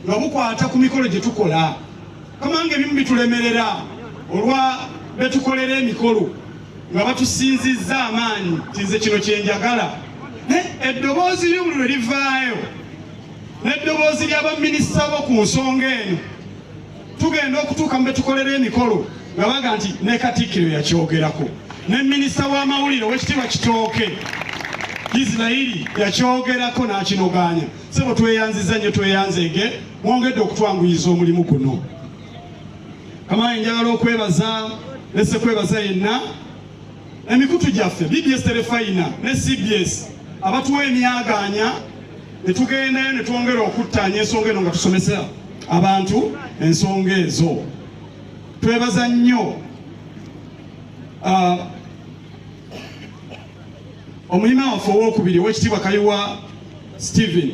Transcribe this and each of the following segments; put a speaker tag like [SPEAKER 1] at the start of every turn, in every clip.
[SPEAKER 1] nga bukwata ku mikolo gye tukola. Kamange ebimu bitulemerera olwa betukolera emikolo nga batusinzizza amaanyi tinze kino kyenjagala. Eddoboozi ly'obuli lwe livaayo n'eddoboozi ly'abaminisita bo ku nsonga eno tugenda okutuuka mu betukolera emikolo nga baga nti ne Katikkiro yakyogerako, ne minisita w'amawulire Oweekitiibwa Kitooke Isirairi yakyogerako n'akinoganya. Sebo tweyanziza nnyo, tweyanzeege, mwongedde okutwanguyiza omulimu guno. Kamaye njagala okwebaza nese kwebaza yenna emikutu gyaffe BBS Terefayina ne CBS abatuwa emyaganya ne tugendayo ne twongera okuttaanya ensonga eno nga tusomesa abantu ensonga ezo. Twebaza nnyo omulima waffe owokubiri Oweekitiibwa Kayiwa Stephen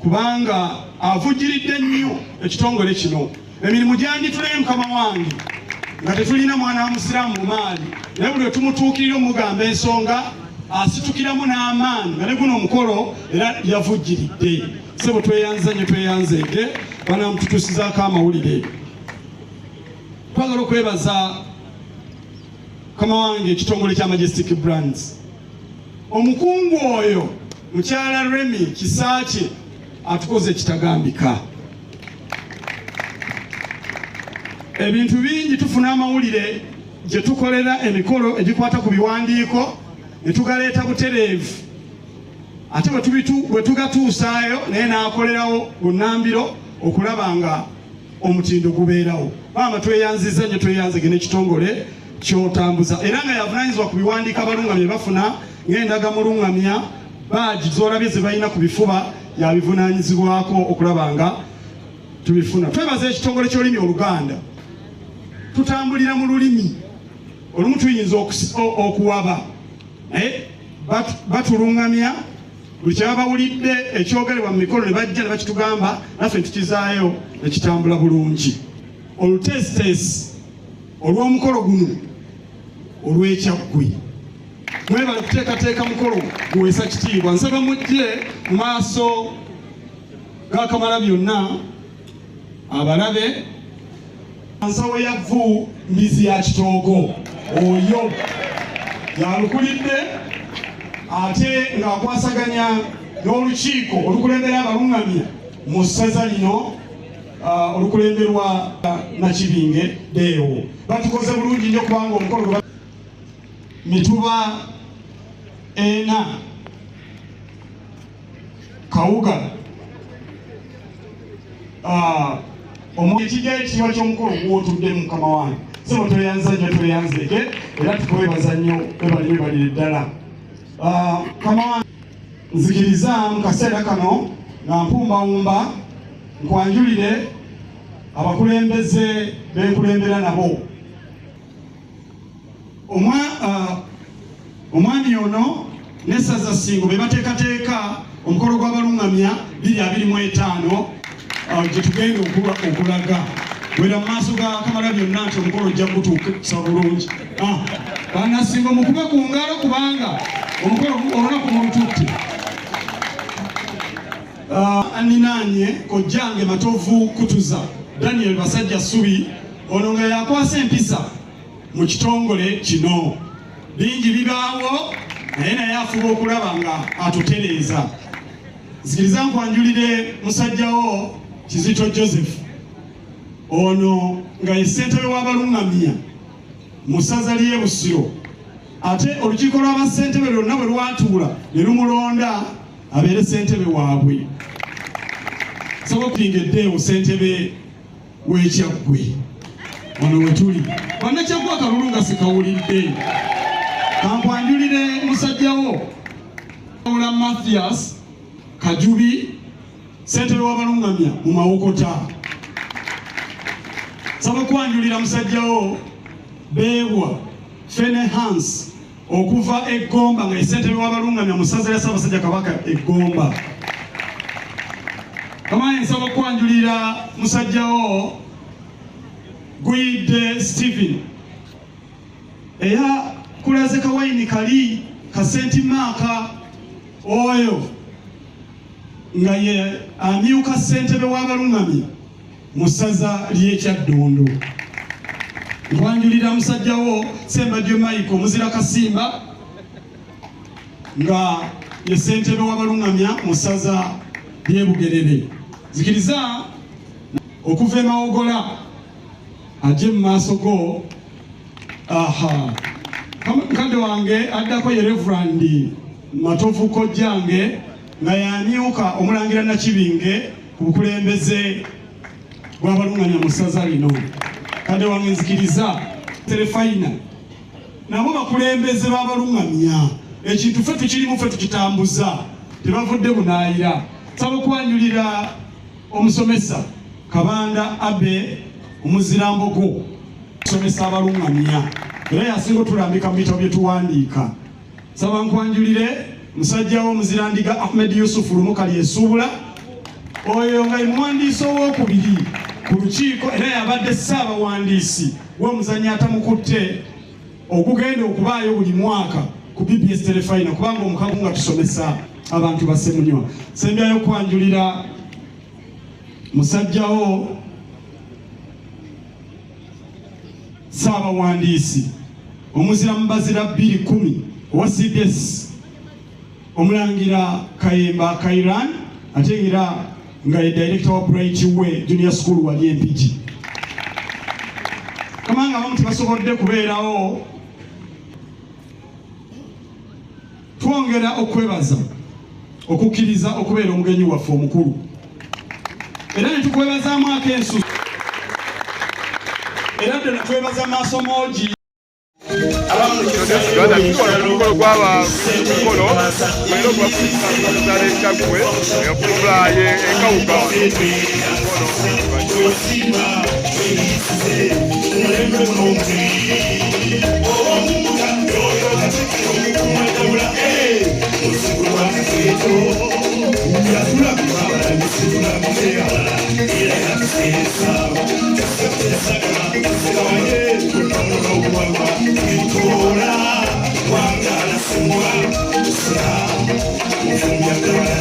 [SPEAKER 1] kubanga avujjiridde nnyo ekitongole kino. Emirimu gyanditulayo Mukama wange nga tetulina mwana wa musiraamu mu maali, naye buli tumutuukirira omugamba ensonga asitukiramu n'amaanyi nga ne guno omukolo era yavujjiridde. Sebo tweyanza nnyo, tweyanzeege banamututuusizaako amawulire. Twagala okwebaza Mukama wange ekitongole kya Majestic Brands. Omukungu oyo mukyala Remy Kisaakye atukoze ekitagambika. Ebintu bingi tufuna amawulire gye tukolera emikolo egikwata ku biwandiiko ne tugaleeta butereevu, ate bwe tugatuusaayo naye n'akolerawo bunnambiro okulaba nga omutindo gubeerawo. Maama tweyanziza nnyo, tweyanzege n'ekitongole kyotambuza era nga yavunaanyizibwa ku biwandiiko abalungamya bafuna ng'endagamulungamya baagi z'olabye ze balina ku bifuba yabivunaanyizibwako okulaba nga tubifuna. Twebaza ekitongole ky'olulimi Oluganda. Tutambulira mu lulimi olumu tuyinza okuwaba naye batulungamya buli kyabawulidde ekyogerebwa mu mikolo ne bajja ne bakitugamba naffe tukizaayo ne kitambula bulungi. Olutesitesi olw'omukolo guno olw'ekyaggwe mwebale kuteekateeka mukolo guweesa kitiibwa. Nsaba mujje mu maaso ga Kamalabyonna abalabe Nsawo ya Vvu Mbizi ya Kitoogo oyo yalukulidde ate ng'akwasaganya n'olukiiko olukulembera abalungamya mu ssaza lino olukulemberwa Nakibinge Deewo. Batukoze bulungi nnyo kubanga omukolo Mituba ena Kawuga ekijja ekiwa ky'omukolo gw'otudde Mukama wange. Sebo tweyanza nnyo, tweyanzeege era tukwebaza nnyo, webalire ddala. Mukama wange nzikiriza mu kaseera kano nga mpumbawumba nkwanjulire abakulembeze benkulembera nabo. Omwami ono n'essaza Ssingo be bateekateeka omukolo gw'abalungamya 2025 gye tugenda okulaga. Wera mu maaso ga Kamalabyonna nti omukolo ojja gutuuka bulungi. Bannasinga mukube ku ngalo kubanga omukolo olunaku mulututte. Aninaanye kojjange Matovu Kutuza Daniel Basajja Ssubi ono nga yakwasa empisa mu kitongole kino. Bingi bibaawo naye afuba okulaba nga atutereeza. Nzikiriza nkwanjulire musajjawo Kizito Joseph ono nga ye ssentebe w'abalungamya mu ssaza ly'e Busiro, ate olukiiko lw'abassentebe lwonna bwe lwatuula ne lumulonda abeere ssentebe waabwe. Saba okuyingeddeewo ssentebe w'Ekyaggwe ono we tuli. Bannakyaggwe akalulu nga sikawulidde. Kankwanjulire musajjawo Ola Mathias Kajubi ssentebe w'abalungamya mu Mawokota. Saba okwanjulira musajjawo Beebwa Fene Hans okuva e Gomba nga ye ssentebe w'abalungamya mu ssaza lya Ssaabasajja Kabaka e Gomba. Kamaye nsaba okwanjulira musajjawo Gwide Stephen eya kulaze kawayini kali kasenti maaka oyo nga ye amyuka ssentebe w'abalungamya mu ssaza ly'Ekyaddondo. Nkwanjulira musajjawo Ssembajjo Mike omuzira Kasimba nga ye ssentebe w'abalungamya mu ssaza ly'e Bugerere. Zikiriza okuva e Mawogola ajje mu maaso go. Mukadde wange addako ye Reverend Matovu Kojjange nga yamyuka omulangira Nakibinge ku bukulembeze bw'abalungamya mu ssaza lino. Kadde wange nzikiriza Terefayina nabo bakulembeze b'abalungamya. Ekintu ffe tukirimu, ffe tukitambuza, tebavudde bunaayira. Nsaba okwanjulira omusomesa Kabanda Abe Omuzirambogo omusomesa abalungamya era yasinga otulambika mu bitabo bye tuwandiika. Nsaba nkwanjulire musajjawo Omuzirandiga Ahmed Yusuf Lumukali Esuubula, oyo nga muwandiisi owokubiri ku lukiiko era yabadde ssaabawandiisi w'omuzannyo atamukutte ogugenda okubaayo buli mwaka ku BBS Terefayina kubanga omukago nga tusomesa abantu basemunywa. Sembyayo okwanjulira musajjawo ssaabawandiisi omuzira mu bazira 210 owa CBS omulangira Kayemba Kairan ate era nga ye director wa Bright Way Junior School wali Empigi. Kamanga abamu tebasobodde kubeerawo, twongera okwebaza okukkiriza okubeera omugenyi waffe omukulu era ne tukwebazaamu ak'ensusu era ddala twebaza maaso moogi
[SPEAKER 2] omukolo gwaba mukolo balina okubakuzaala ekyaggwe ekumulaye ekawuka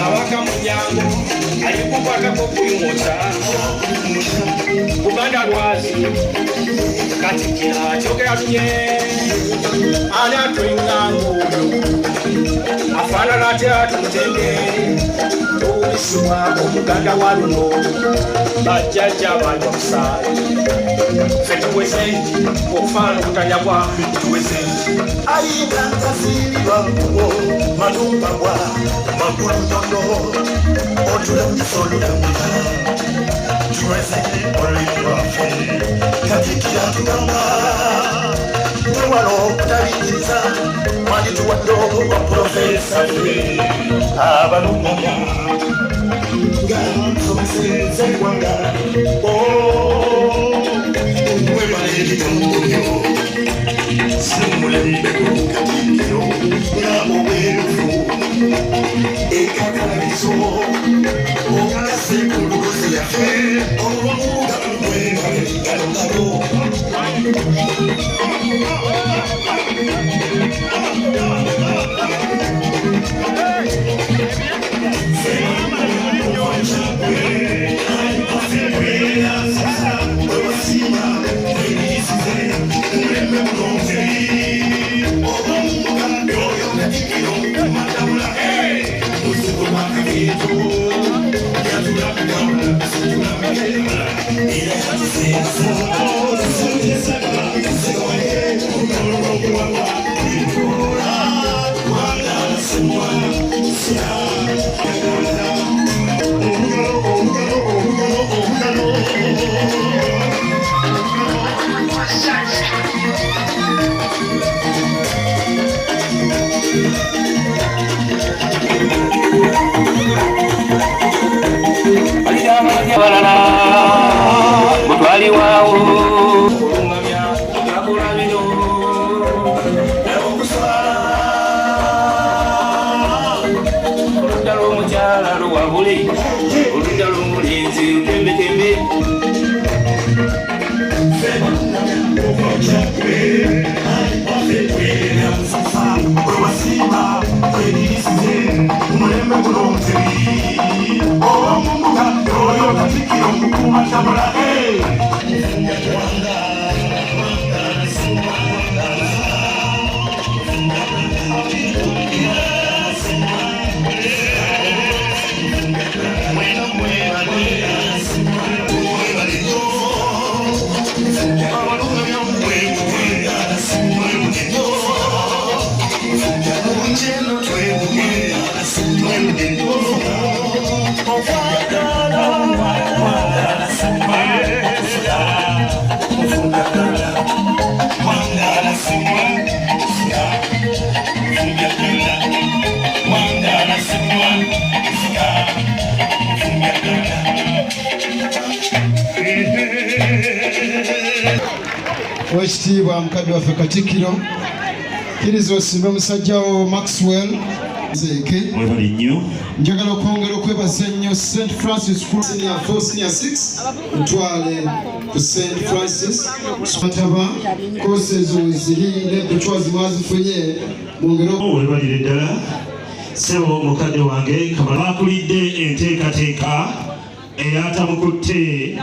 [SPEAKER 3] Abaka Munyango alikukwatako kulimota Buganda lwazi kati kira kyogera tunye ani atwingango afaanana atya tumutendere tuwisibwa omuganda wa luno bajjajja abantu omusaayi ffe tuweze okufaana okutanya kwa tuweze
[SPEAKER 4] ayinga nkasiirirwa mpuwo malumbabwa magulu ntono otulamusolulamuka tuweze olulimi lwaffe katikira tugamba tewala okutalingiriza mwandituwadde obwa profesa ffe abalungamya nga nsomeseza eggwanga webalebitomuyo simulembeku katikiro ngabo bwerufu ekakalabizo okasekulugozi yaffe olwomugaluwebalerigalogalo
[SPEAKER 3] mutwali waawo olungamya gakola bino oludda lw'omukyala lwabule oludda lw'omulenzi lutembetembe
[SPEAKER 4] wewasimba werisize umulembe guno omutebi
[SPEAKER 5] Oweekitiibwa mukadde waffe Katikkiro kkiriza osimbe musajjawo Maxwell Zeeke.
[SPEAKER 6] Mwebale nnyo.
[SPEAKER 5] Njagala okwongera okwebaza ennyo St. Francis School Senior 4 Senior 6 Mutwale ku St. Francis Mataba courses ziri n'empetwa zimwazifunye mwongere
[SPEAKER 6] webalire ddala ssebo mukadde wange Kamala akulidde enteekateeka eyatamukutte